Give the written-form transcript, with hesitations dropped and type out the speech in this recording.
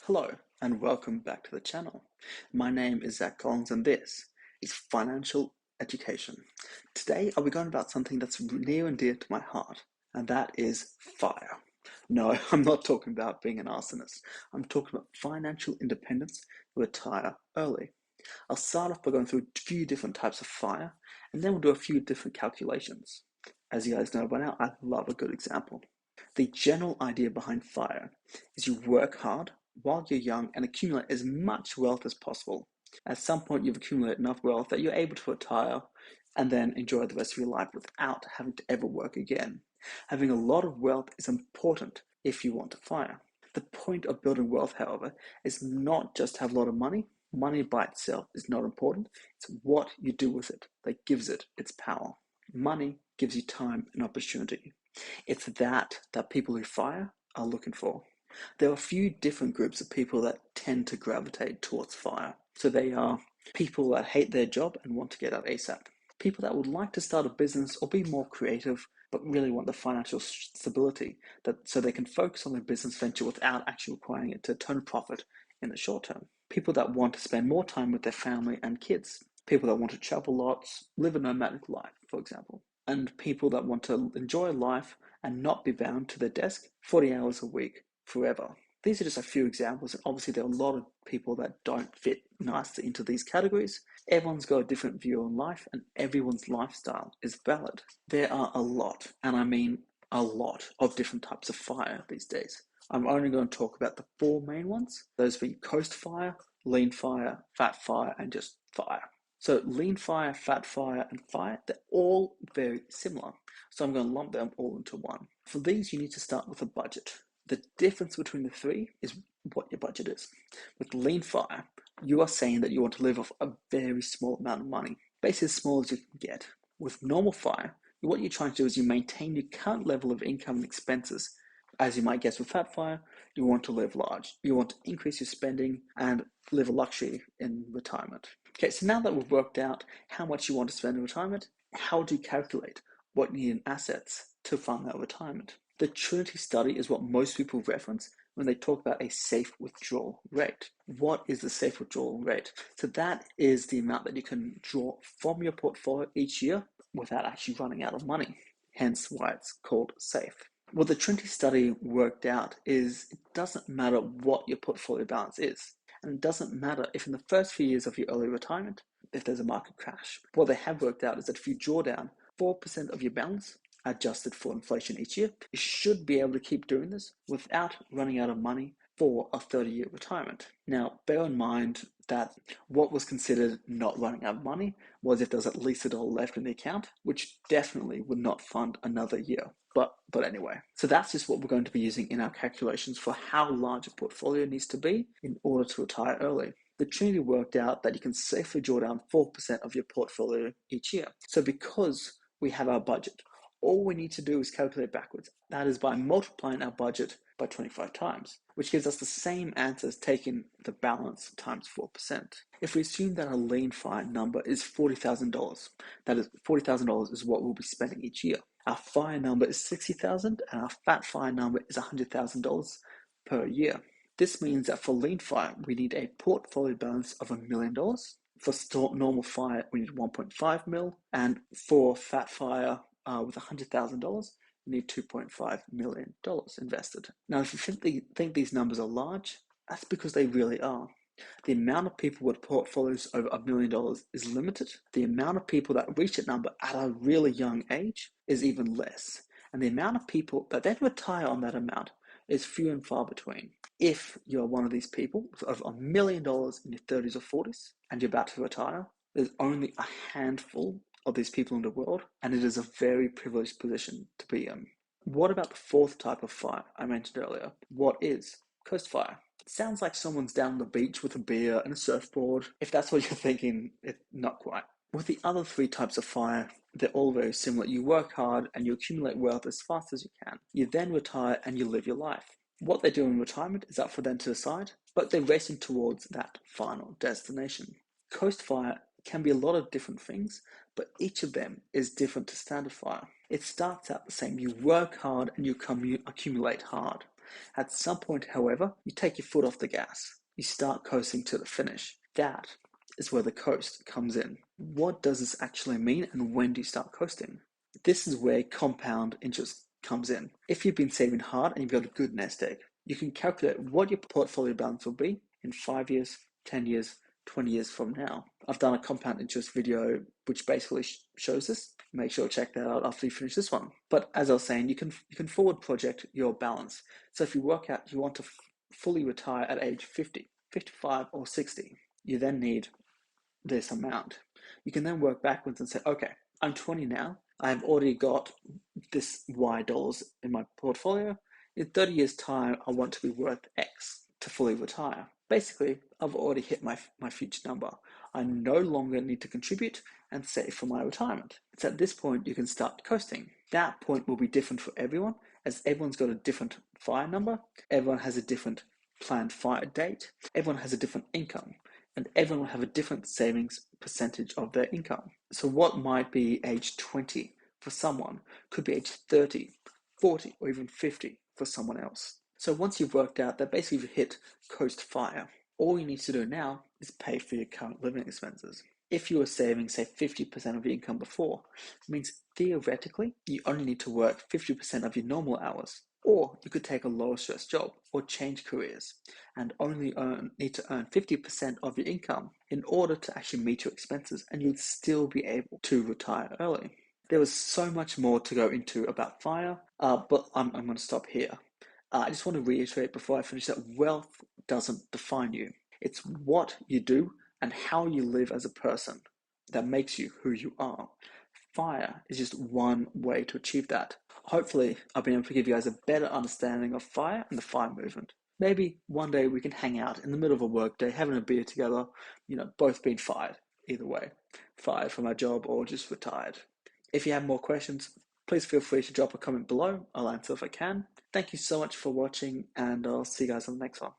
Hello and welcome back to the channel. My name is Zach Collins and this is Financial Education. Today I'll be going about something that's near and dear to my heart, and that is FIRE. No, I'm not talking about being an arsonist. I'm talking about financial independence to retire early. I'll start off by going through a few different types of FIRE, and then we'll do a few different calculations. As you guys know by now, I love a good example. The general idea behind FIRE is you work hard while you're young and accumulate as much wealth as possible. At some point, you've accumulated enough wealth that you're able to retire and then enjoy the rest of your life without having to ever work again. Having a lot of wealth is important if you want to FIRE. The point of building wealth, however, is not just to have a lot of money. Money by itself is not important. It's what you do with it that gives it its power. Money gives you time and opportunity. It's that people who FIRE are looking for. There are a few different groups of people that tend to gravitate towards FIRE. So they are people that hate their job and want to get out ASAP. People that would like to start a business or be more creative, but really want the financial stability so they can focus on their business venture without actually requiring it to turn a profit in the short term. People that want to spend more time with their family and kids. People that want to travel lots, live a nomadic life, for example. And people that want to enjoy life and not be bound to their desk 40 hours a week forever. These are just a few examples, and obviously there are a lot of people that don't fit nicely into these categories. Everyone's got a different view on life, and everyone's lifestyle is valid. There are a lot, and I mean a lot, of different types of FIRE these days. I'm only going to talk about the four main ones. Those being Coast FIRE, Lean FIRE, Fat FIRE, and just FIRE. So Lean FIRE, Fat FIRE, and FIRE, they're all very similar. So I'm going to lump them all into one. For these, you need to start with a budget. The difference between the three is what your budget is. With Lean FIRE, you are saying that you want to live off a very small amount of money, basically as small as you can get. With normal FIRE, what you're trying to do is you maintain your current level of income and expenses. As you might guess with Fat FIRE, you want to live large. You want to increase your spending and live a luxury in retirement. Okay, so now that we've worked out how much you want to spend in retirement, how do you calculate what you need in assets to fund that retirement? The Trinity study is what most people reference when they talk about a safe withdrawal rate. What is the safe withdrawal rate? So that is the amount that you can draw from your portfolio each year without actually running out of money, hence why it's called safe. What the Trinity study worked out is it doesn't matter what your portfolio balance is. And it doesn't matter if in the first few years of your early retirement, if there's a market crash. What they have worked out is that if you draw down 4% of your balance, adjusted for inflation each year, you should be able to keep doing this without running out of money for a 30-year retirement. Now, bear in mind that what was considered not running out of money was if there's at least $1 left in the account, which definitely would not fund another year. But anyway, so that's just what we're going to be using in our calculations for how large a portfolio needs to be in order to retire early. The Trinity worked out that you can safely draw down 4% of your portfolio each year. So because we have our budget, all we need to do is calculate backwards. That is by multiplying our budget by 25 times, which gives us the same answer as taking the balance times 4%. If we assume that our Lean FIRE number is $40,000, that is $40,000 is what we'll be spending each year. Our FIRE number is $60,000 and our Fat FIRE number is $100,000 per year. This means that for Lean FIRE, we need a portfolio balance of $1 million. For normal FIRE, we need 1.5 mil, and for Fat FIRE, with $100,000, you need $2.5 million invested. Now, if you think these numbers are large, that's because they really are. The amount of people with portfolios over $1 million is limited. The amount of people that reach that number at a really young age is even less. And the amount of people that then retire on that amount is few and far between. If you're one of these people with over $1 million in your 30s or 40s and you're about to retire, there's only a handful of these people in the world, and it is a very privileged position to be in. What about the fourth type of FIRE I mentioned earlier? What is Coast FIRE? It sounds like someone's down the beach with a beer and a surfboard. If that's what you're thinking, it's not quite. With the other three types of FIRE, they're all very similar. You work hard and you accumulate wealth as fast as you can. You then retire and you live your life. What they do in retirement is up for them to decide, but they're racing towards that final destination. Coast FIRE can be a lot of different things, but each of them is different to standard FIRE. It starts out the same. You work hard and you accumulate hard. At some point, however, you take your foot off the gas. You start coasting to the finish. That is where the coast comes in. What does this actually mean, and when do you start coasting? This is where compound interest comes in. If you've been saving hard and you've got a good nest egg, you can calculate what your portfolio balance will be in 5 years, 10 years, 20 years from now. I've done a compound interest video which basically shows this. Make sure to check that out after you finish this one. But as I was saying, you can forward project your balance. So if you work out you want to fully retire at age 50, 55 or 60, you then need this amount. You can then work backwards and say, okay, I'm 20 now. I've already got this Y dollars in my portfolio. In 30 years' time, I want to be worth X to fully retire. Basically, I've already hit my future number. I no longer need to contribute and save for my retirement. It's at this point you can start coasting. That point will be different for everyone, as everyone's got a different FIRE number, everyone has a different planned FIRE date, everyone has a different income, and everyone will have a different savings percentage of their income. So what might be age 20 for someone could be age 30, 40, or even 50 for someone else. So once you've worked out that basically you've hit coast FIRE, all you need to do now is pay for your current living expenses. If you were saving, say, 50% of your income before, it means theoretically you only need to work 50% of your normal hours. Or you could take a lower stress job or change careers and only need to earn 50% of your income in order to actually meet your expenses, and you'd still be able to retire early. There was so much more to go into about FIRE, but I'm going to stop here. I just want to reiterate before I finish that wealth doesn't define you. It's what you do and how you live as a person that makes you who you are. FIRE is just one way to achieve that. Hopefully, I've been able to give you guys a better understanding of FIRE and the FIRE movement. Maybe one day we can hang out in the middle of a workday, having a beer together, both being fired, either way. Fired from our job or just retired. If you have more questions, please feel free to drop a comment below. I'll answer if I can. Thank you so much for watching, and I'll see you guys on the next one.